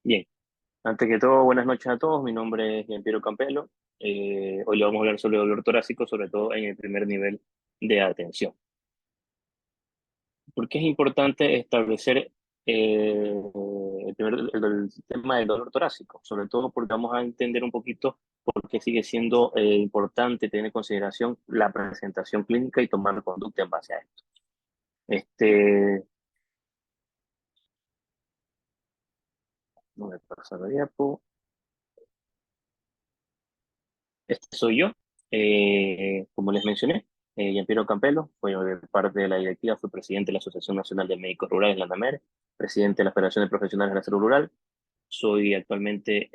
Bien, antes que todo, buenas noches a todos. Mi nombre es Gianpiero Campelo. Hoy le vamos a hablar sobre dolor torácico, sobre todo en el primer nivel de atención. ¿Por qué es importante establecer el tema del dolor torácico? Sobre todo porque vamos a entender un poquito por qué sigue siendo importante tener en consideración la presentación clínica y tomar conducta en base a esto. Este, no me pasa la diapo. Este soy yo. Como les mencioné, Gianpiero Campelo, fue parte de la directiva, fui presidente de la Asociación Nacional de Médicos Rurales, la ANAMER, presidente de la Federación de Profesionales de la Salud Rural. Soy actualmente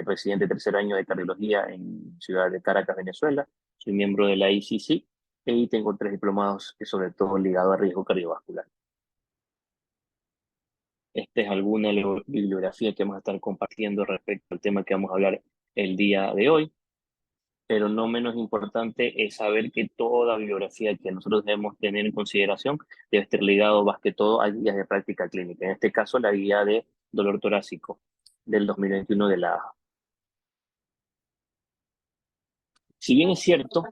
residente tercer año de cardiología en Ciudad de Caracas, Venezuela. Soy miembro de la ICC y tengo 3 diplomados, sobre todo ligados a riesgo cardiovascular. Esta es alguna bibliografía que vamos a estar compartiendo respecto al tema que vamos a hablar el día de hoy. Pero no menos importante es saber que toda bibliografía que nosotros debemos tener en consideración debe estar ligado más que todo a guías de práctica clínica. En este caso, la guía de dolor torácico del 2021 de la AHA. Si bien es cierto,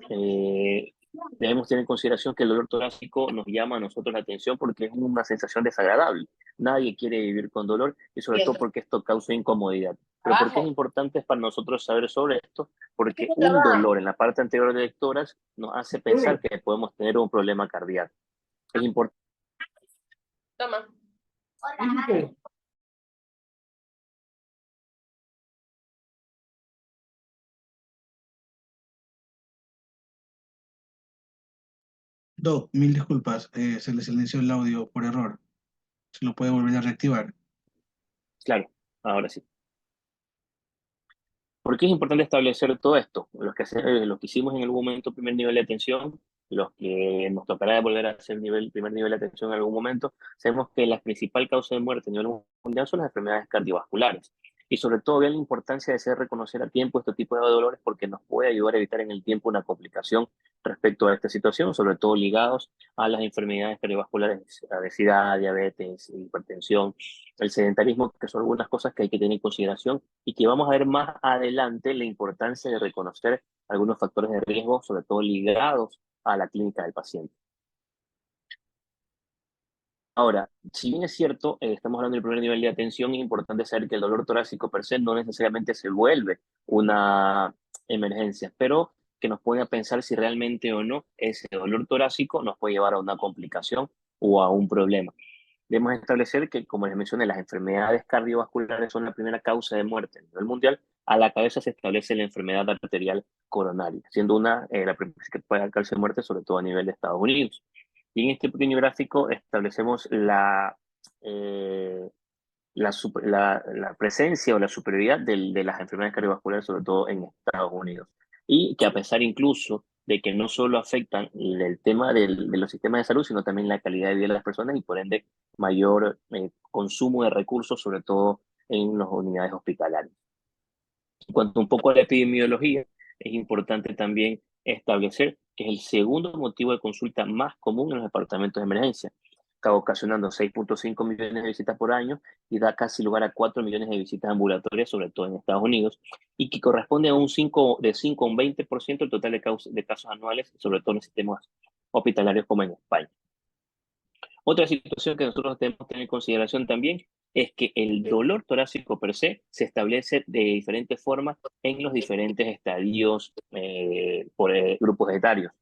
debemos tener en consideración que el dolor torácico nos llama a nosotros la atención porque es una sensación desagradable. Nadie quiere vivir con dolor y sobre todo porque esto causa incomodidad. Pero ¿por qué es importante para nosotros saber sobre esto? Porque un dolor en la parte anterior de lectoras nos hace pensar que podemos tener un problema cardíaco. Es importante. Toma. Doc, mil disculpas, se le silenció el audio por error. ¿Se lo puede volver a reactivar? Claro, ahora sí. ¿Por qué es importante establecer todo esto? Los que hicimos en algún momento primer nivel de atención, los que nos tocará volver a hacer primer nivel de atención en algún momento, sabemos que la principal causa de muerte a nivel mundial son las enfermedades cardiovasculares. Y sobre todo, vean la importancia de ser reconocer a tiempo este tipo de dolores porque nos puede ayudar a evitar en el tiempo una complicación respecto a esta situación, sobre todo ligados a las enfermedades cardiovasculares, obesidad, diabetes, hipertensión, el sedentarismo, que son algunas cosas que hay que tener en consideración y que vamos a ver más adelante la importancia de reconocer algunos factores de riesgo, sobre todo ligados a la clínica del paciente. Ahora, si bien es cierto, estamos hablando del primer nivel de atención, es importante saber que el dolor torácico per se no necesariamente se vuelve una emergencia, pero que nos pone a pensar si realmente o no ese dolor torácico nos puede llevar a una complicación o a un problema. Debemos establecer que, como les mencioné, las enfermedades cardiovasculares son la primera causa de muerte a nivel mundial. A la cabeza se establece la enfermedad arterial coronaria, siendo la primera que puede dar causa de muerte, sobre todo a nivel de Estados Unidos. Y en este pequeño gráfico establecemos eh, la presencia o la superioridad de las enfermedades cardiovasculares, sobre todo en Estados Unidos. Y que a pesar incluso de que no solo afectan el tema de los sistemas de salud, sino también la calidad de vida de las personas y por ende mayor consumo de recursos, sobre todo en las unidades hospitalarias. En cuanto un poco a la epidemiología, es importante también establecer que es el segundo motivo de consulta más común en los departamentos de emergencia, acaba ocasionando 6.5 millones de visitas por año y da casi lugar a 4 millones de visitas ambulatorias, sobre todo en Estados Unidos, y que corresponde a de 5 a un 20% del total de casos anuales, sobre todo en sistemas hospitalarios como en España. Otra situación que nosotros debemos tener en consideración también es que el dolor torácico per se establece de diferentes formas en los diferentes estadios por grupos etarios.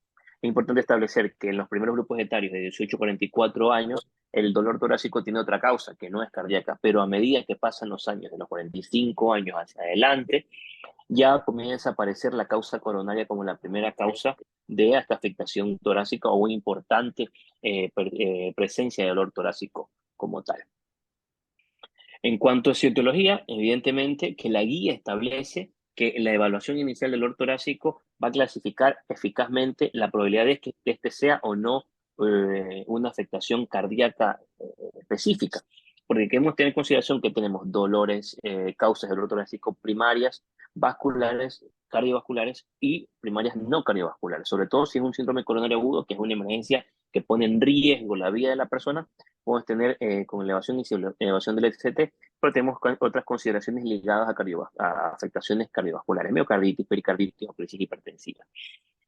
Es importante establecer que en los primeros grupos etarios de 18 a 44 años, el dolor torácico tiene otra causa, que no es cardíaca, pero a medida que pasan los años, de los 45 años hacia adelante, ya comienza a aparecer la causa coronaria como la primera causa de esta afectación torácica o una importante presencia de dolor torácico como tal. En cuanto a citología, evidentemente que la guía establece que la evaluación inicial del dolor torácico va a clasificar eficazmente la probabilidad de que este sea o no una afectación cardíaca específica. Porque queremos tener en consideración que tenemos dolores, causas de dolor torácico primarias, vasculares, cardiovasculares y primarias no cardiovasculares, sobre todo si es un síndrome coronario agudo, que es una emergencia que pone en riesgo la vida de la persona. Podemos tener con elevación del ECT, pero tenemos otras consideraciones ligadas a afectaciones cardiovasculares, miocarditis, pericarditis o crisis hipertensiva.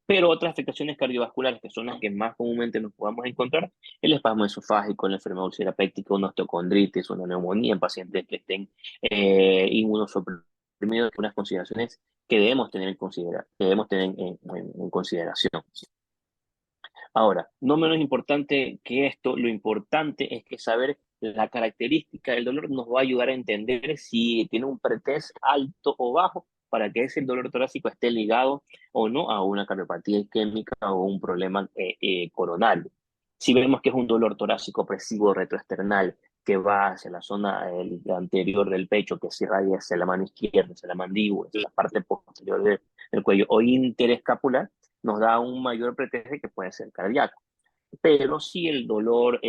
Pero otras afectaciones cardiovasculares, que son las que más comúnmente nos podamos encontrar, el espasmo esofágico, la enfermedad úlcera péptica, una osteocondritis, una neumonía en pacientes que estén inmunosuprimidos, unas consideraciones que debemos tener en consideración. Ahora, no menos importante que esto, lo importante es que saber la característica del dolor nos va a ayudar a entender si tiene un pretest alto o bajo para que ese dolor torácico esté ligado o no a una cardiopatía isquémica o un problema coronario. Si vemos que es un dolor torácico opresivo retroesternal que va hacia la zona anterior del pecho, que se irradia hacia la mano izquierda, hacia la mandíbula, hacia la parte posterior del cuello o interescapular, nos da un mayor pretexto que puede ser cardíaco. Pero si el dolor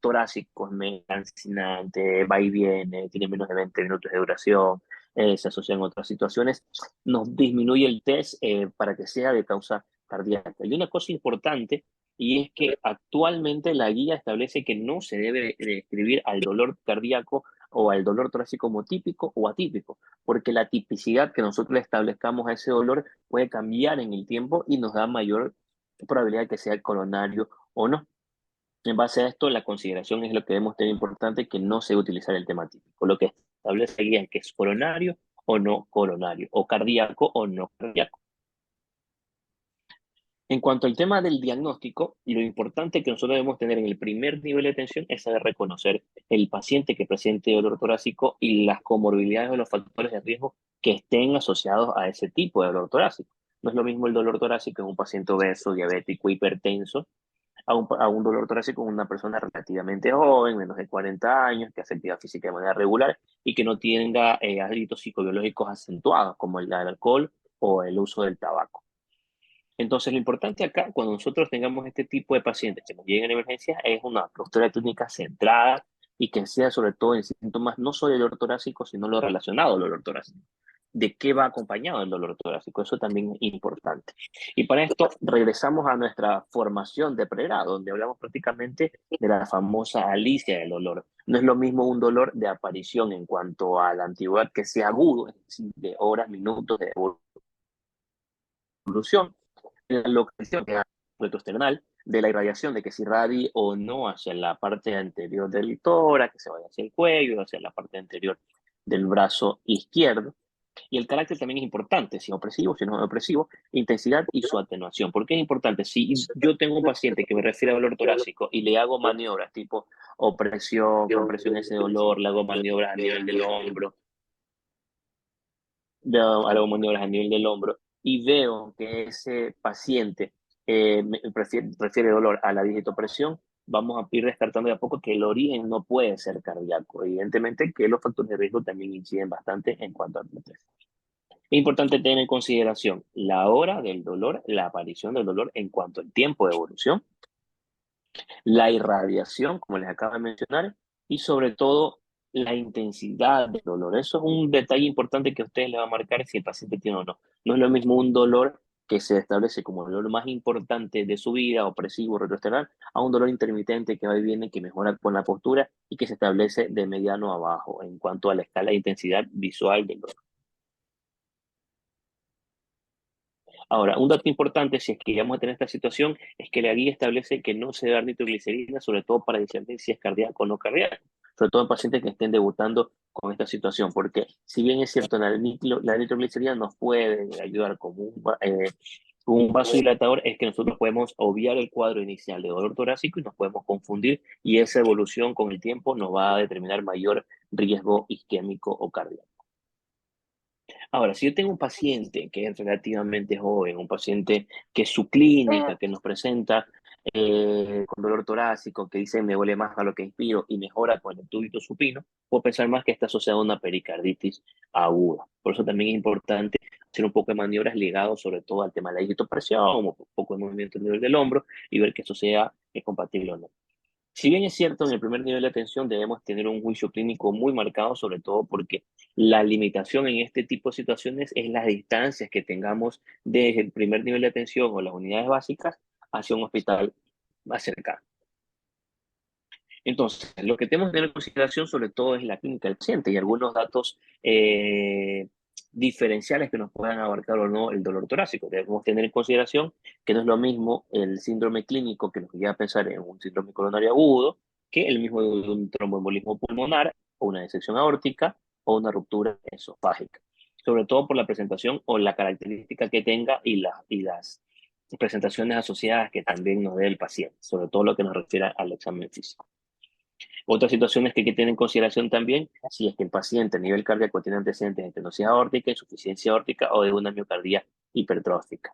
torácico es menos lancinante, va y viene, tiene menos de 20 minutos de duración, se asocia en otras situaciones, nos disminuye el test para que sea de causa cardíaca. Y una cosa importante, y es que actualmente la guía establece que no se debe describir al dolor cardíaco o al dolor torácico como típico o atípico, porque la tipicidad que nosotros le establezcamos a ese dolor puede cambiar en el tiempo y nos da mayor probabilidad de que sea coronario o no. En base a esto, la consideración es lo que debemos tener importante, que no se debe utilizar el tema típico. Lo que establece guía es que es coronario o no coronario, o cardíaco o no cardíaco. En cuanto al tema del diagnóstico, lo importante que nosotros debemos tener en el primer nivel de atención es saber reconocer el paciente que presente dolor torácico y las comorbilidades o los factores de riesgo que estén asociados a ese tipo de dolor torácico. No es lo mismo el dolor torácico en un paciente obeso, diabético, hipertenso, a un dolor torácico en una persona relativamente joven, menos de 40 años, que hace actividad física de manera regular y que no tenga hábitos psicobiológicos acentuados, como el alcohol o el uso del tabaco. Entonces, lo importante acá, cuando nosotros tengamos este tipo de pacientes que nos lleguen a emergencia, es una postura clínica centrada y que sea sobre todo en síntomas no solo del dolor torácico, sino lo relacionado al dolor torácico. ¿De qué va acompañado el dolor torácico? Eso también es importante. Y para esto regresamos a nuestra formación de pregrado, donde hablamos prácticamente de la famosa alicia del dolor. No es lo mismo un dolor de aparición en cuanto a la antigüedad que sea agudo, es decir, de horas, minutos de evolución, de la localización que es retroesternal, de la irradiación, de que se irradie o no hacia la parte anterior del tórax, que se vaya hacia el cuello, hacia la parte anterior del brazo izquierdo. Y el carácter también es importante, si es opresivo, si no es opresivo, intensidad y su atenuación. ¿Por qué es importante? Si yo tengo un paciente que me refiere a dolor torácico y le hago maniobras tipo opresión, compresión ese dolor, le hago maniobras a nivel del hombro, hago maniobras a nivel del hombro y veo que ese paciente prefiere dolor a la digitopresión, vamos a ir descartando de a poco que el origen no puede ser cardíaco. Evidentemente que los factores de riesgo también inciden bastante en cuanto al pretexto. Es importante tener en consideración la hora del dolor, la aparición del dolor en cuanto al tiempo de evolución, la irradiación, como les acabo de mencionar, y sobre todo la intensidad del dolor. Eso es un detalle importante que a ustedes les va a marcar si el paciente tiene o no. No es lo mismo un dolor que se establece como el dolor más importante de su vida, opresivo, retroesternal, a un dolor intermitente que va y viene, que mejora con la postura y que se establece de mediano a bajo en cuanto a la escala de intensidad visual del dolor. Ahora, un dato importante, si es que vamos a tener esta situación, es que la guía establece que no se debe dar nitroglicerina, sobre todo para discernir si es cardíaco o no cardíaco, sobre todo en pacientes que estén debutando con esta situación, porque si bien es cierto, la nitroglicerina nos puede ayudar como un vasodilatador, es que nosotros podemos obviar el cuadro inicial de dolor torácico y nos podemos confundir, y esa evolución con el tiempo nos va a determinar mayor riesgo isquémico o cardíaco. Ahora, si yo tengo un paciente que es relativamente joven, un paciente que su clínica, que nos presenta con dolor torácico, que dice me duele más a lo que inspiro y mejora con el túbito supino, puedo pensar más que está asociado a una pericarditis aguda. Por eso también es importante hacer un poco de maniobras ligadas sobre todo al tema de la digitopresión, un poco de movimiento a nivel del hombro y ver que eso sea compatible o no. Si bien es cierto, en el primer nivel de atención debemos tener un juicio clínico muy marcado, sobre todo porque la limitación en este tipo de situaciones es las distancias que tengamos desde el primer nivel de atención o las unidades básicas hacia un hospital más cercano. Entonces, lo que tenemos que tener en consideración sobre todo es la clínica del paciente y algunos datos diferenciales que nos puedan abarcar o no el dolor torácico. Debemos tener en consideración que no es lo mismo el síndrome clínico que nos lleva a pensar en un síndrome coronario agudo que el mismo de un tromboembolismo pulmonar o una disección aórtica o una ruptura esofágica. Sobre todo por la presentación o la característica que tenga y las presentaciones asociadas que también nos dé el paciente, sobre todo lo que nos refiere al examen físico. Otras situaciones que hay que tener en consideración también, si es que el paciente a nivel cardíaco tiene antecedentes de estenosis aórtica, insuficiencia aórtica o de una miocardia hipertrófica.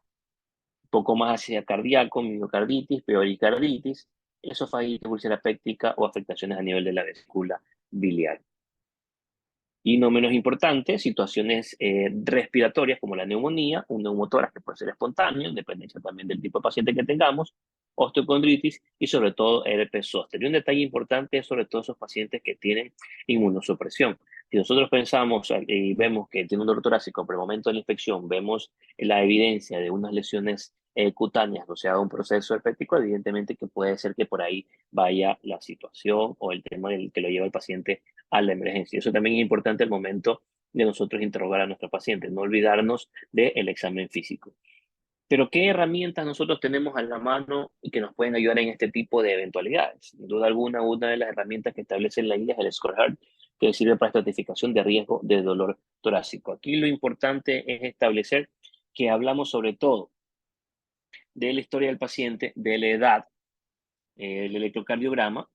Un poco más hacia cardíaco, miocarditis, pericarditis, esofagitis, úlcera péptica o afectaciones a nivel de la vesícula biliar. Y no menos importante, situaciones respiratorias como la neumonía, un neumotórax que puede ser espontáneo, en dependencia también del tipo de paciente que tengamos, osteocondritis y sobre todo herpes zóster. Y un detalle importante es sobre todo esos pacientes que tienen inmunosupresión. Si nosotros pensamos y vemos que tiene un dolor torácico, por el momento de la infección vemos la evidencia de unas lesiones cutáneas asociadas a un proceso herpético, evidentemente que puede ser que por ahí vaya la situación o el tema del que lo lleva el paciente a la emergencia. Eso también es importante al momento de nosotros interrogar a nuestros pacientes, no olvidarnos del examen físico. Pero ¿qué herramientas nosotros tenemos a la mano y que nos pueden ayudar en este tipo de eventualidades? Sin duda alguna, una de las herramientas que establece la guía es el Score Heart, que sirve para estratificación de riesgo de dolor torácico. Aquí lo importante es establecer que hablamos sobre todo de la historia del paciente, de la edad, el electrocardiograma,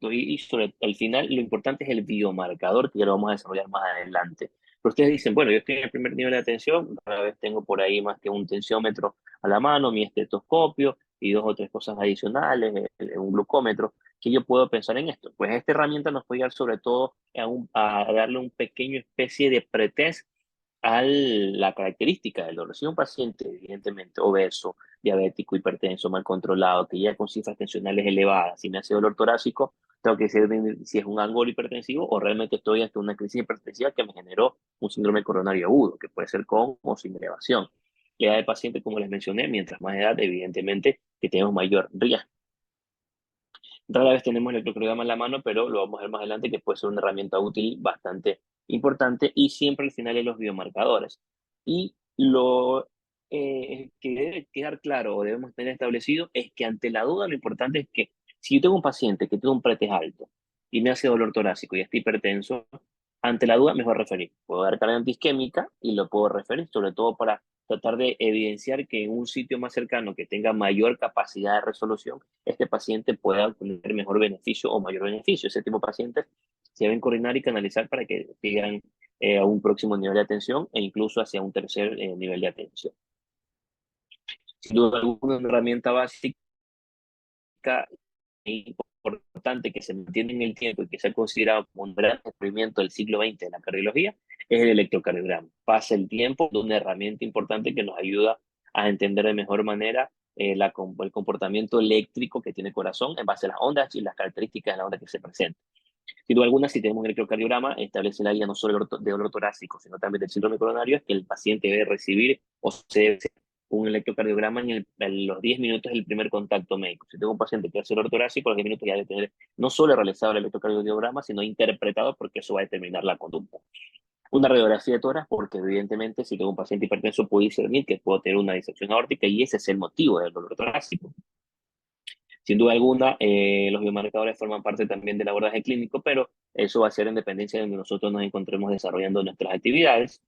y sobre al final lo importante es el biomarcador, que ya lo vamos a desarrollar más adelante. Pero ustedes dicen, bueno, yo estoy en el primer nivel de atención, cada vez tengo por ahí más que un tensiómetro a la mano, mi estetoscopio y dos o tres cosas adicionales, un glucómetro, que yo puedo pensar en esto. Pues esta herramienta nos puede ayudar sobre todo a darle un pequeño especie de pretest a la característica del dolor. Si un paciente, evidentemente, obeso, diabético, hipertenso, mal controlado, que ya con cifras tensionales elevadas, si me hace dolor torácico, tengo que decir si es un algo hipertensivo o realmente estoy ante una crisis hipertensiva que me generó un síndrome coronario agudo, que puede ser con o sin elevación. La edad del paciente, como les mencioné, mientras más edad, evidentemente, que tenemos mayor riesgo. Rara vez tenemos el electrocardiograma en la mano, pero lo vamos a ver más adelante que puede ser una herramienta útil bastante importante y siempre al final de los biomarcadores. Y lo que debe quedar claro o debemos tener establecido es que ante la duda lo importante es que si yo tengo un paciente que tiene un pretest alto y me hace dolor torácico y está hipertenso, ante la duda me voy a referir. Puedo dar carga antiisquémica y lo puedo referir, sobre todo para tratar de evidenciar que en un sitio más cercano que tenga mayor capacidad de resolución, este paciente pueda obtener mejor beneficio o mayor beneficio. Ese tipo de pacientes se deben coordinar y canalizar para que sigan a un próximo nivel de atención e incluso hacia un tercer nivel de atención. Sin duda alguna, una herramienta básica e importante que se mantiene en el tiempo y que se ha considerado como un gran descubrimiento del siglo XX en la cardiología es el electrocardiograma. Pasa el tiempo de una herramienta importante que nos ayuda a entender de mejor manera el comportamiento eléctrico que tiene el corazón en base a las ondas y las características de la onda que se presenta. Sin duda alguna, si tenemos un electrocardiograma, establece la guía no solo de dolor torácico, sino también del síndrome coronario, es que el paciente debe recibir o se debe hacer un electrocardiograma en los 10 minutos del primer contacto médico. Si tengo un paciente que hace dolor torácico, a los 10 minutos ya debe tener no solo realizado el electrocardiograma, sino interpretado porque eso va a determinar la conducta. Una radiografía de tórax, porque evidentemente si tengo un paciente hipertenso puede discernir que puedo tener una disección aórtica y ese es el motivo del dolor torácico. Sin duda alguna, los biomarcadores forman parte también del abordaje clínico, pero eso va a ser en dependencia de donde nosotros nos encontremos desarrollando nuestras actividades.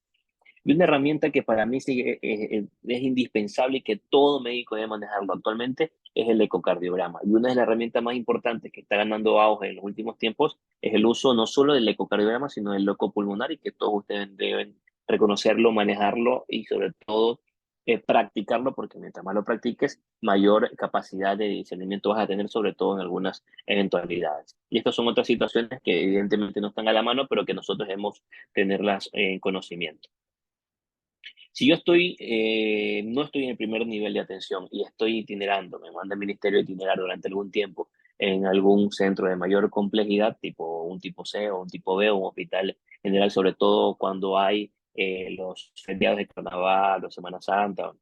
Y una herramienta que para mí sí es indispensable y que todo médico debe manejarlo actualmente es el ecocardiograma. Y una de las herramientas más importantes que está ganando auge en los últimos tiempos es el uso no solo del ecocardiograma, sino del ecopulmonar y que todos ustedes deben reconocerlo, manejarlo y sobre todo practicarlo porque mientras más lo practiques, mayor capacidad de discernimiento vas a tener, sobre todo en algunas eventualidades. Y estas son otras situaciones que evidentemente no están a la mano, pero que nosotros debemos tenerlas en conocimiento. Si yo no estoy en el primer nivel de atención y estoy itinerando, me manda el ministerio a itinerar durante algún tiempo en algún centro de mayor complejidad, tipo un tipo C o un tipo B o un hospital general, sobre todo cuando hay los feriados de carnaval o Semana Santa,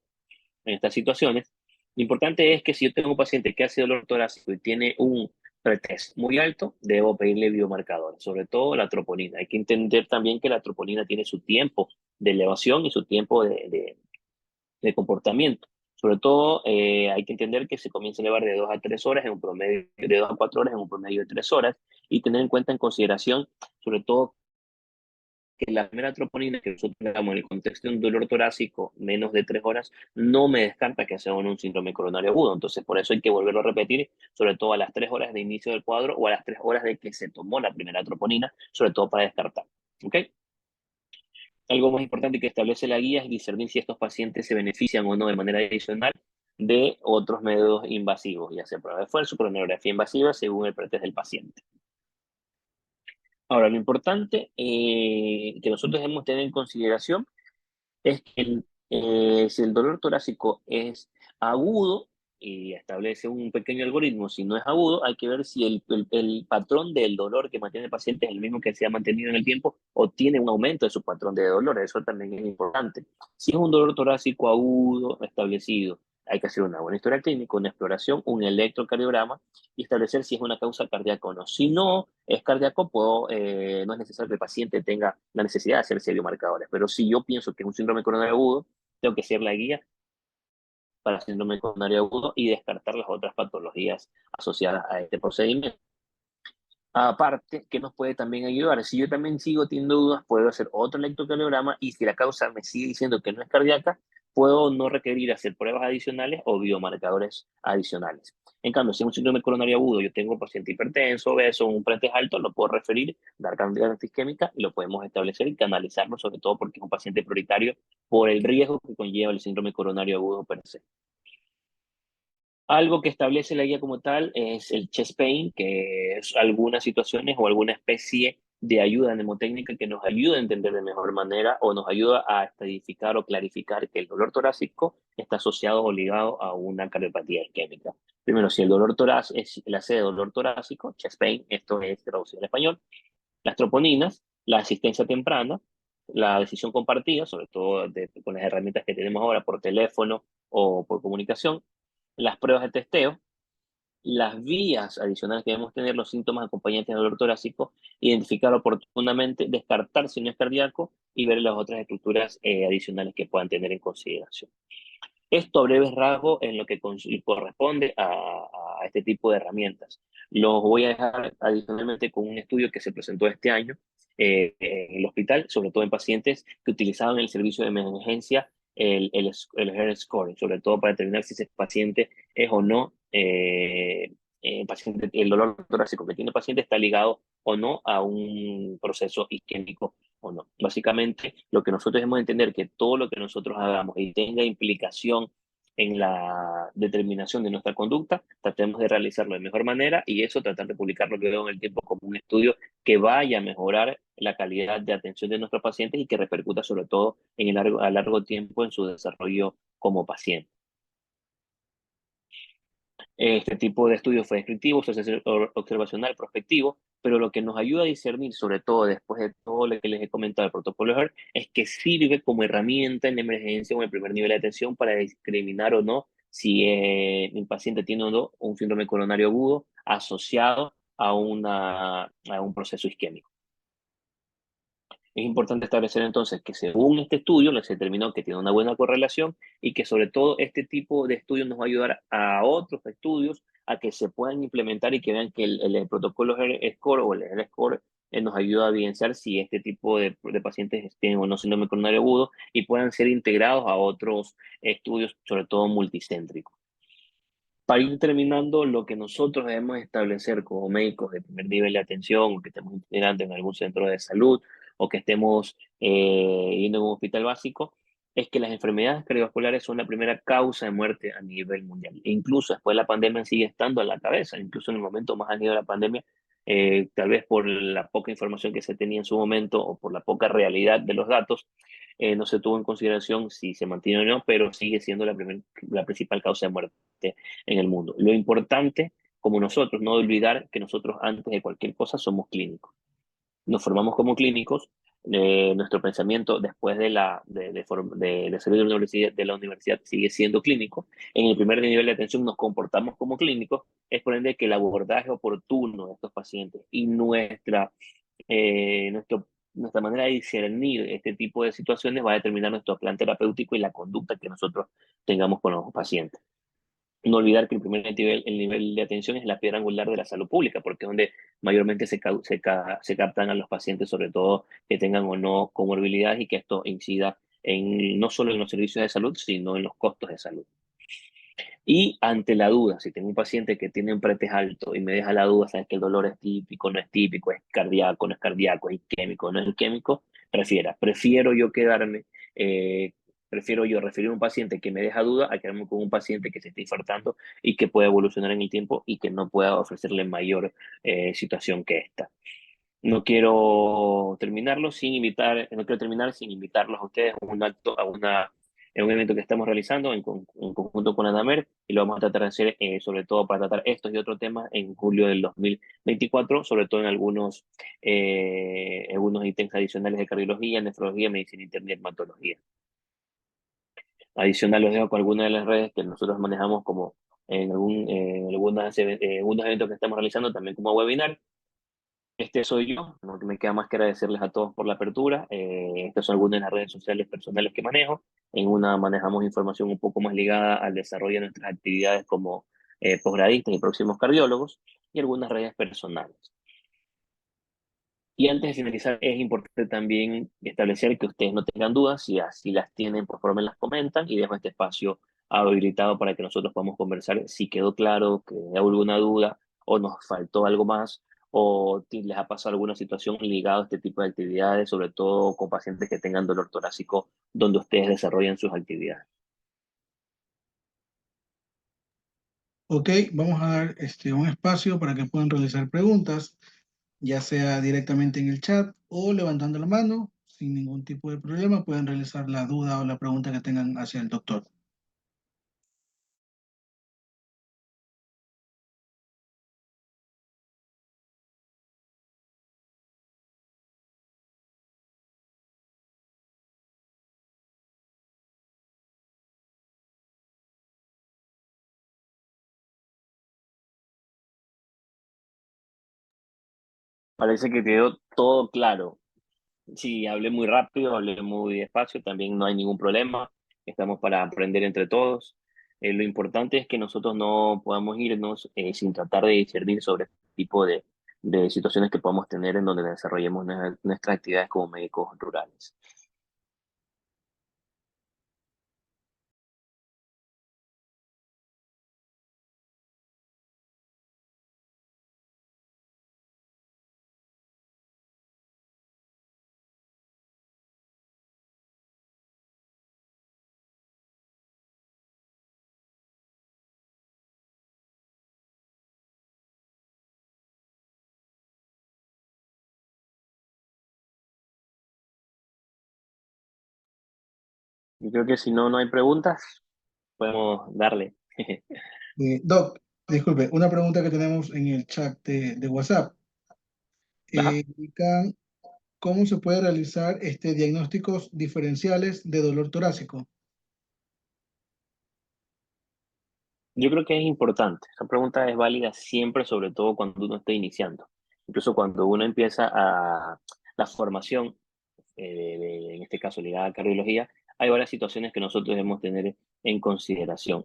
en estas situaciones. Lo importante es que si yo tengo un paciente que hace dolor torácico y tiene un pretest muy alto, debo pedirle biomarcadores, sobre todo la troponina. Hay que entender también que la troponina tiene su tiempo de elevación y su tiempo de comportamiento. Sobre todo, hay que entender que se comienza a elevar de 2 a 3 horas en un promedio, de 2 a 4 horas en un promedio de 3 horas, y tener en cuenta en consideración, sobre todo, que la primera troponina que nosotros damos en el contexto de un dolor torácico menos de 3 horas no me descarta que sea un síndrome coronario agudo. Entonces, por eso hay que volverlo a repetir, sobre todo a las 3 horas de inicio del cuadro o a las 3 horas de que se tomó la primera troponina, sobre todo para descartar. ¿Ok? Algo más importante que establece la guía es discernir si estos pacientes se benefician o no de manera adicional de otros medios invasivos, ya sea prueba de esfuerzo, coronariografía invasiva, según el pretest del paciente. Ahora, lo importante que nosotros debemos tener en consideración es que si el dolor torácico es agudo, y establece un pequeño algoritmo, si no es agudo, hay que ver si el patrón del dolor que mantiene el paciente es el mismo que se ha mantenido en el tiempo o tiene un aumento de su patrón de dolor. Eso también es importante. Si es un dolor torácico agudo establecido, hay que hacer una buena historia clínica, una exploración, un electrocardiograma y establecer si es una causa cardíaca o no. Si no es cardíaco, no es necesario que el paciente tenga la necesidad de hacerse biomarcadores, pero si yo pienso que es un síndrome coronario agudo, tengo que ser la guía para síndrome coronario agudo y descartar las otras patologías asociadas a este procedimiento. Aparte, ¿qué nos puede también ayudar? Si yo también sigo teniendo dudas, puedo hacer otro electrocardiograma y si la causa me sigue diciendo que no es cardíaca, puedo no requerir hacer pruebas adicionales o biomarcadores adicionales. En cambio, si es un síndrome coronario agudo, yo tengo un paciente hipertenso, obeso, un pretest alto, lo puedo referir, dar cantidad antiisquémica y lo podemos establecer y canalizarlo, sobre todo porque es un paciente prioritario por el riesgo que conlleva el síndrome coronario agudo per se. Algo que establece la guía como tal es el chest pain, que es algunas situaciones o alguna especie de ayuda mnemotécnica que nos ayuda a entender de mejor manera o nos ayuda a estadificar o clarificar que el dolor torácico está asociado o ligado a una cardiopatía isquémica. Primero, si el dolor torácico es la C de dolor torácico, chest pain, esto es traducido en español, las troponinas, la asistencia temprana, la decisión compartida, sobre todo con las herramientas que tenemos ahora por teléfono o por comunicación, las pruebas de testeo, las vías adicionales que debemos tener, los síntomas acompañantes del dolor torácico, identificar oportunamente, descartar si no es cardíaco y ver las otras estructuras adicionales que puedan tener en consideración. Esto a breves rasgos en lo que corresponde a este tipo de herramientas. Los voy a dejar adicionalmente con un estudio que se presentó este año en el hospital, sobre todo en pacientes que utilizaban el servicio de emergencia, el Heart Score, sobre todo para determinar si ese paciente es o no paciente, el dolor torácico que tiene el paciente está ligado o no a un proceso isquémico o no. Básicamente, lo que nosotros debemos entender que todo lo que nosotros hagamos y tenga implicación en la determinación de nuestra conducta, tratemos de realizarlo de mejor manera y eso tratar de publicarlo que veo en el tiempo como un estudio que vaya a mejorar la calidad de atención de nuestros pacientes y que repercuta sobre todo en a largo tiempo en su desarrollo como paciente. Este tipo de estudio fue descriptivo, observacional, prospectivo, pero lo que nos ayuda a discernir, sobre todo después de todo lo que les he comentado del protocolo HERT, es que sirve como herramienta en emergencia o en el primer nivel de atención para discriminar o no si el paciente tiene o no un síndrome coronario agudo asociado a un proceso isquémico. Es importante establecer entonces que según este estudio se determinó que tiene una buena correlación y que sobre todo este tipo de estudios nos va a ayudar a otros estudios a que se puedan implementar y que vean que el protocolo Score o el Score nos ayuda a evidenciar si este tipo de pacientes tienen o no síndrome coronario agudo y puedan ser integrados a otros estudios, sobre todo multicéntricos. Para ir terminando, lo que nosotros debemos establecer como médicos de primer nivel de atención, o que estemos integrando en algún centro de salud, o que estemos yendo a un hospital básico, es que las enfermedades cardiovasculares son la primera causa de muerte a nivel mundial. E incluso después de la pandemia sigue estando a la cabeza, incluso en el momento más añejo de la pandemia, tal vez por la poca información que se tenía en su momento o por la poca realidad de los datos, no se tuvo en consideración si se mantiene o no, pero sigue siendo la principal causa de muerte en el mundo. Lo importante como nosotros, no olvidar que nosotros antes de cualquier cosa somos clínicos. Nos formamos como clínicos, nuestro pensamiento después de salir de la universidad sigue siendo clínico. En el primer nivel de atención nos comportamos como clínicos, es por ende que el abordaje oportuno de estos pacientes y nuestra manera de discernir este tipo de situaciones va a determinar nuestro plan terapéutico y la conducta que nosotros tengamos con los pacientes. No olvidar que el nivel de atención es la piedra angular de la salud pública, porque es donde mayormente se captan a los pacientes, sobre todo que tengan o no comorbilidades y que esto incida no solo en los servicios de salud, sino en los costos de salud. Y ante la duda, si tengo un paciente que tiene un pretest alto y me deja la duda, sabes que el dolor es típico, no es típico, es cardíaco, no es cardíaco, es isquémico, no es isquémico, prefiero yo quedarme, eh, prefiero yo referir a un paciente que me deja duda a quedarme con un paciente que se está infartando y que puede evolucionar en el tiempo y que no pueda ofrecerle mayor situación que esta. No quiero terminar sin invitarlos a ustedes a un acto, en un evento que estamos realizando en conjunto con ANAMER y lo vamos a tratar de hacer sobre todo para tratar estos y otros temas en julio del 2024, sobre todo en algunos ítems adicionales de cardiología, nefrología, medicina interna y dermatología. Adicional, los dejo con algunas de las redes que nosotros manejamos como algunos eventos que estamos realizando también como webinar. Este soy yo, no me queda más que agradecerles a todos por la apertura. Estas son algunas de las redes sociales personales que manejo. En una manejamos información un poco más ligada al desarrollo de nuestras actividades como posgradistas y próximos cardiólogos y algunas redes personales. Y antes de finalizar, es importante también establecer que ustedes no tengan dudas, si así las tienen, por favor me las comentan y dejo este espacio habilitado para que nosotros podamos conversar si quedó claro, que hay alguna duda o nos faltó algo más o les ha pasado alguna situación ligada a este tipo de actividades, sobre todo con pacientes que tengan dolor torácico donde ustedes desarrollan sus actividades. Ok, vamos a dar un espacio para que puedan realizar preguntas, ya sea directamente en el chat o levantando la mano. Sin ningún tipo de problema, pueden realizar la duda o la pregunta que tengan hacia el doctor. Parece que quedó todo claro. Sí, hablé muy rápido, hablé muy despacio, también no hay ningún problema. Estamos para aprender entre todos. Lo importante es que nosotros no podamos irnos sin tratar de discernir sobre este tipo de situaciones que podamos tener en donde desarrollemos nuestras actividades como médicos rurales. Yo creo que si no, no hay preguntas, podemos darle. Doc, disculpe, una pregunta que tenemos en el chat de WhatsApp. Ajá. Indican cómo se puede realizar diagnósticos diferenciales de dolor torácico. Yo creo que es importante. Esa pregunta es válida siempre, sobre todo cuando uno está iniciando. Incluso cuando uno empieza la formación en este caso ligada a cardiología, hay varias situaciones que nosotros debemos tener en consideración.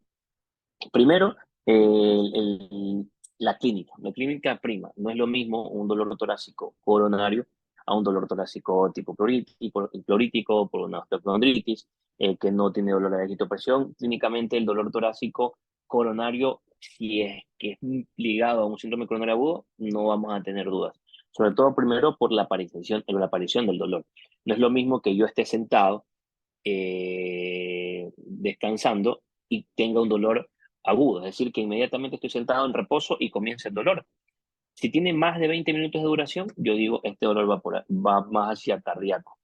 Primero, la clínica. La clínica prima. No es lo mismo un dolor torácico coronario a un dolor torácico tipo clorítico por una osteocondritis, que no tiene dolor de quitopresión. Clínicamente, el dolor torácico coronario, si es que es ligado a un síndrome coronario agudo, no vamos a tener dudas. Sobre todo, primero, por la aparición del dolor. No es lo mismo que yo esté sentado descansando y tenga un dolor agudo, es decir, que inmediatamente estoy sentado en reposo y comienza el dolor. Si tiene más de 20 minutos de duración, yo digo, este dolor va más hacia cardíaco.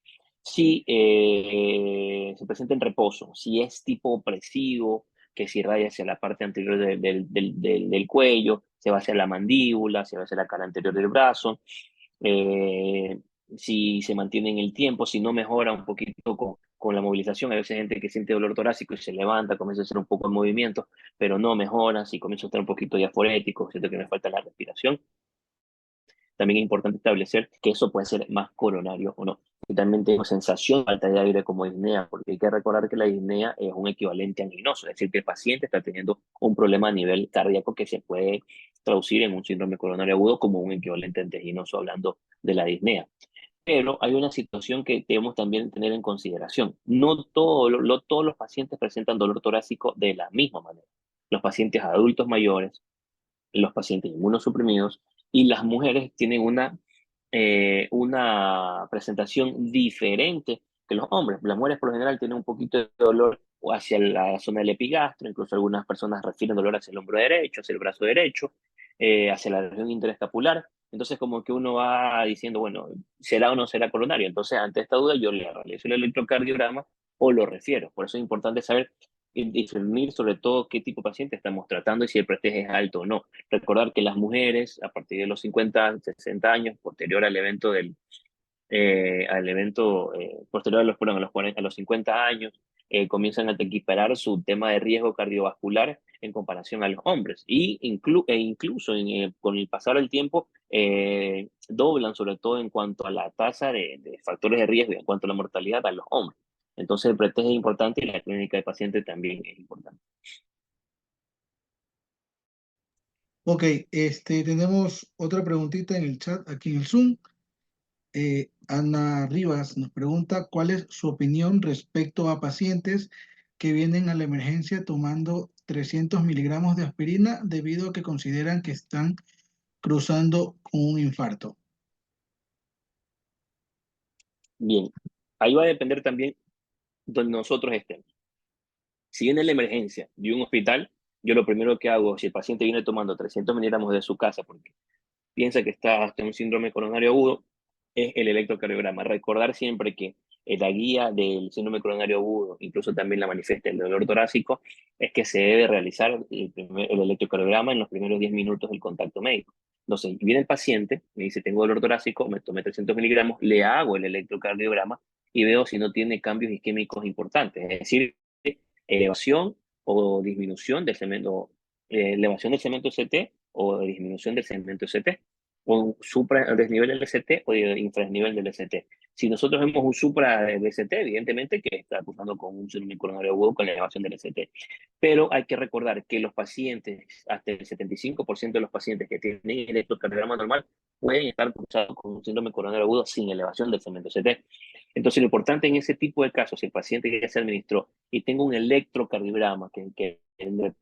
Si se presenta en reposo, si es tipo opresivo, que si irradia hacia la parte anterior del cuello, se va hacia la mandíbula, se va hacia la cara anterior del brazo, eh, si se mantiene en el tiempo, si no mejora un poquito con la movilización. Hay veces gente que siente dolor torácico y se levanta, comienza a hacer un poco de movimiento, pero no mejora, si comienza a estar un poquito diafórico, siento que me falta la respiración. También es importante establecer que eso puede ser más coronario o no. Y también tengo sensación de falta de aire como disnea, porque hay que recordar que la disnea es un equivalente anginoso, es decir, que el paciente está teniendo un problema a nivel cardíaco que se puede traducir en un síndrome coronario agudo como un equivalente anginoso, hablando de la disnea. Pero hay una situación que debemos también tener en consideración. No todos los pacientes presentan dolor torácico de la misma manera. Los pacientes adultos mayores, los pacientes inmunosuprimidos y las mujeres tienen una presentación diferente que los hombres. Las mujeres por lo general tienen un poquito de dolor hacia la zona del epigastro, incluso algunas personas refieren dolor hacia el hombro derecho, hacia el brazo derecho, hacia la región interescapular. Entonces como que uno va diciendo, bueno, ¿será o no será coronario? Entonces ante esta duda yo le realizo el electrocardiograma o lo refiero. Por eso es importante saber y discernir sobre todo qué tipo de paciente estamos tratando y si el pretest es alto o no. Recordar que las mujeres a partir de los 50, 60 años, posterior al evento posterior a los 40, a los 50 años, comienzan a equiparar su tema de riesgo cardiovascular en comparación a los hombres. Incluso con el pasar del tiempo, doblan sobre todo en cuanto a la tasa de factores de riesgo y en cuanto a la mortalidad a los hombres. Entonces el pretest es importante y la clínica de paciente también es importante. Ok, tenemos otra preguntita en el chat aquí en el Zoom. Ana Rivas nos pregunta cuál es su opinión respecto a pacientes que vienen a la emergencia tomando 300 miligramos de aspirina debido a que consideran que están cruzando con un infarto. Bien, ahí va a depender también donde nosotros estemos. Si viene la emergencia de un hospital, yo lo primero que hago, si el paciente viene tomando 300 miligramos de su casa porque piensa que está hasta un síndrome coronario agudo, es el electrocardiograma. Recordar siempre que la guía del síndrome coronario agudo, incluso también la manifiesta el dolor torácico, es que se debe realizar el electrocardiograma en los primeros 10 minutos del contacto médico. Entonces, viene el paciente, me dice, tengo dolor torácico, me tomé 300 miligramos, le hago el electrocardiograma y veo si no tiene cambios isquémicos importantes, es decir, elevación o disminución del segmento, elevación del segmento CT o disminución del segmento CT, o un supra desnivel del ST o infrasnivel del ST. Si nosotros vemos un supra del ST, evidentemente que está cursando con un síndrome coronario agudo con la elevación del ST. Pero hay que recordar que los pacientes, hasta el 75% de los pacientes que tienen electrocardiograma normal, pueden estar cursados con un síndrome coronario agudo sin elevación del segmento ST. Entonces, lo importante en ese tipo de casos, si el paciente ya se administró y tengo un electrocardiograma que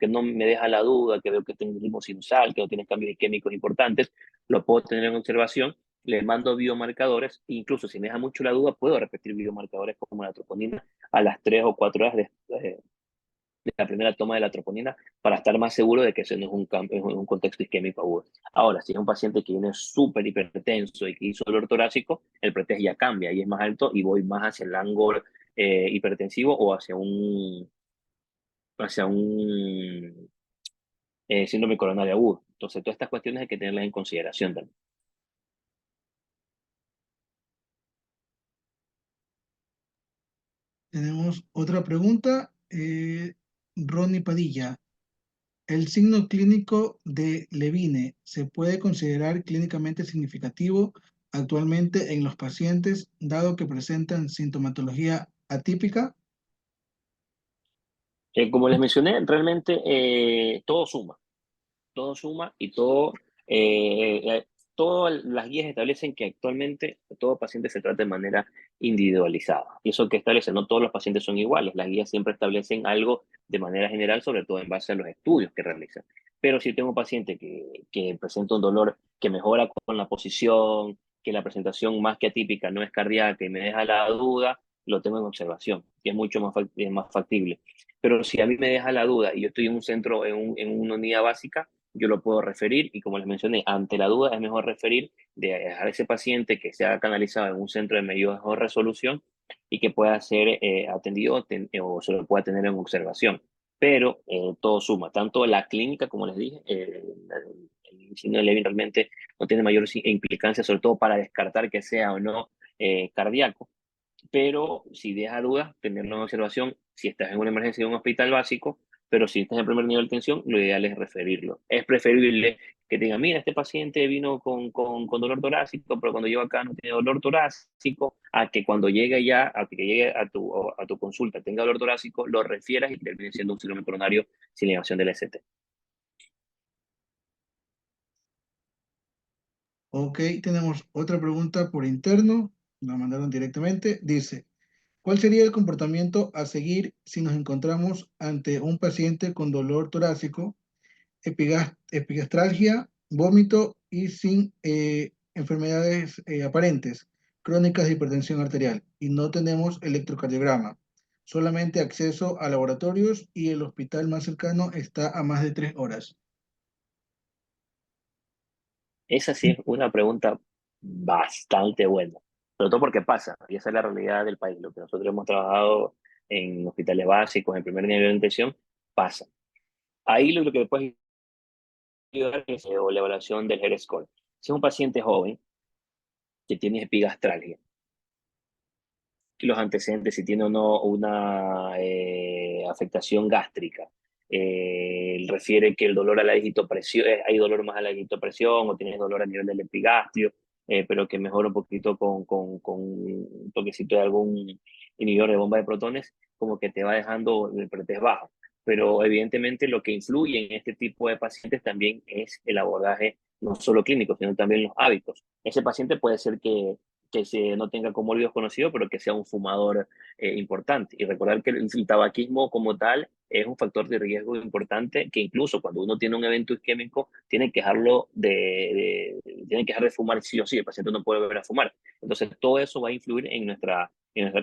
no me deja la duda, que veo que tengo ritmo sinusal, que no tiene cambios isquémicos importantes, lo puedo tener en observación, le mando biomarcadores, incluso si me deja mucho la duda, puedo repetir biomarcadores como la troponina a las 3 o 4 horas de la primera toma de la troponina para estar más seguro de que ese no es un contexto isquémico agudo. Ahora, si es un paciente que viene súper hipertenso y que hizo dolor torácico, el pretest ya cambia y es más alto y voy más hacia el ángulo hipertensivo o hacia un síndrome coronario agudo. Entonces, todas estas cuestiones hay que tenerlas en consideración también. Tenemos otra pregunta. Ronnie Padilla. ¿El signo clínico de Levine se puede considerar clínicamente significativo actualmente en los pacientes, dado que presentan sintomatología atípica? Como les mencioné, realmente todo suma y todas las guías establecen que actualmente todo paciente se trata de manera individualizada. Y eso que establece, no todos los pacientes son iguales, las guías siempre establecen algo de manera general, sobre todo en base a los estudios que realizan. Pero si tengo un paciente que presenta un dolor que mejora con la posición, que la presentación más que atípica no es cardíaca y me deja la duda, lo tengo en observación, que es mucho más factible. Pero si a mí me deja la duda y yo estoy en un centro, en una unidad básica, yo lo puedo referir y como les mencioné, ante la duda es mejor referir de dejar a ese paciente que sea canalizado en un centro de mejor resolución y que pueda ser atendido o se lo pueda tener en observación. pero todo suma, tanto la clínica, como les dije, el signo de Levin realmente no tiene mayor implicancia, sobre todo para descartar que sea o no cardíaco, pero si deja dudas, tenerlo en observación si estás en una emergencia de un hospital básico, pero si estás en primer nivel de tensión, lo ideal es referirlo. Es preferible que te digan, mira, este paciente vino con dolor torácico, pero cuando llegó acá no tiene dolor torácico, a que cuando llegue ya, a que llegue a tu consulta tenga dolor torácico, lo refieras y termine siendo un síndrome coronario sin elevación del ST. Ok, tenemos otra pregunta por interno, la mandaron directamente. Dice, ¿cuál sería el comportamiento a seguir si nos encontramos ante un paciente con dolor torácico, epigastralgia, vómito y sin enfermedades aparentes, crónicas de hipertensión arterial, y no tenemos electrocardiograma, solamente acceso a laboratorios y el hospital más cercano está a más de 3 horas? Esa sí es una pregunta bastante buena, sobre todo porque pasa, y esa es la realidad del país. Lo que nosotros hemos trabajado en hospitales básicos, en primer nivel de intención, pasa. Ahí lo que puedes ayudar es la evaluación del HER score. Si es un paciente joven que tiene epigastralgia, y los antecedentes, si tiene o no una afectación gástrica, refiere que el dolor a la digitopresión, hay dolor más a la digitopresión o tienes dolor a nivel del epigastrio, pero que mejora un poquito con un toquecito de algún inhibidor de bomba de protones, como que te va dejando el pretest bajo. Pero evidentemente lo que influye en este tipo de pacientes también es el abordaje no solo clínico, sino también los hábitos. Ese paciente puede ser que no tenga comórbidos conocidos, pero que sea un fumador importante. Y recordar que el tabaquismo como tal es un factor de riesgo importante que incluso cuando uno tiene un evento isquémico, tiene que dejar de fumar sí o sí, el paciente no puede volver a fumar. Entonces todo eso va a influir en nuestra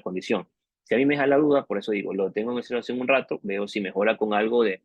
condición. Si a mí me da la duda, por eso digo, lo tengo en observación un rato, veo si mejora con algo de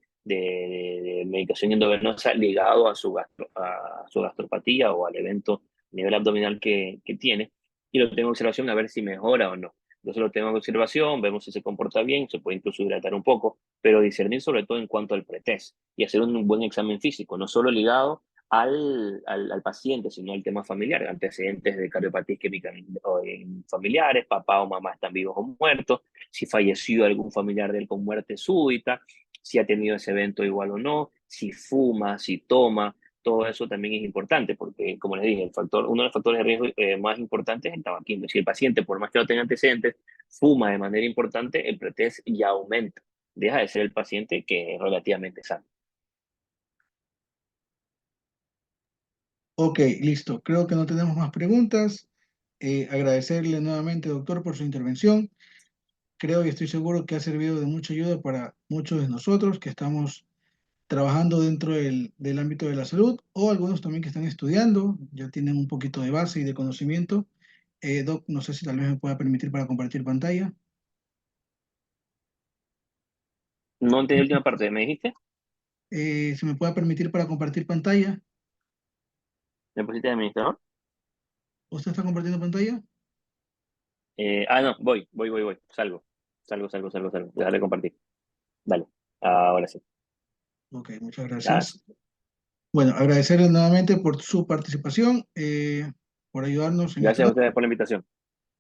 medicación endovenosa ligado a su gastropatía o al evento a nivel abdominal que tiene, y lo tengo en observación a ver si mejora o no. Entonces lo tengo en observación, vemos si se comporta bien, se puede incluso hidratar un poco, pero discernir sobre todo en cuanto al pretest y hacer un buen examen físico, no solo ligado al paciente, sino al tema familiar, antecedentes de cardiopatía isquémica en familiares, papá o mamá están vivos o muertos, si falleció algún familiar de él con muerte súbita, si ha tenido ese evento igual o no, si fuma, si toma, todo eso también es importante, porque, como les dije, uno de los factores de riesgo más importantes es el tabaquismo. Si el paciente, por más que no tenga antecedentes, fuma de manera importante, el pretest ya aumenta. Deja de ser el paciente que es relativamente sano. Ok, listo. Creo que no tenemos más preguntas. Agradecerle nuevamente, doctor, por su intervención. Creo y estoy seguro que ha servido de mucha ayuda para muchos de nosotros que estamos trabajando dentro del ámbito de la salud o algunos también que están estudiando, ya tienen un poquito de base y de conocimiento. Doc, no sé si tal vez me pueda permitir para compartir pantalla. No entendí la última parte, ¿me dijiste? Si me pueda permitir para compartir pantalla. ¿Me pusiste de administrador? ¿Usted está compartiendo pantalla? No, voy. Salgo. Dejar de compartir. Dale, ahora sí. Ok, muchas Gracias. gracias. Bueno, agradecerles nuevamente por su participación, por ayudarnos en esta Gracias a noche. ustedes por la invitación.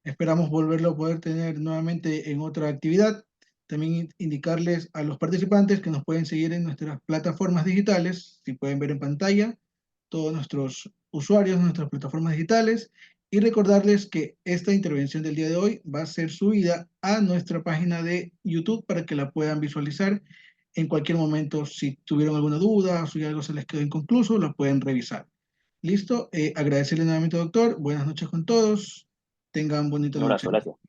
Esperamos volverlo a poder tener nuevamente en otra actividad. También indicarles a los participantes que nos pueden seguir en nuestras plataformas digitales, si pueden ver en pantalla, todos nuestros usuarios, nuestras plataformas digitales, y recordarles que esta intervención del día de hoy va a ser subida a nuestra página de YouTube para que la puedan visualizar en cualquier momento. Si tuvieron alguna duda o si algo se les quedó inconcluso, lo pueden revisar. Listo, agradecerle nuevamente, doctor. Buenas noches con todos. Tengan bonita Un noche. abrazo, gracias.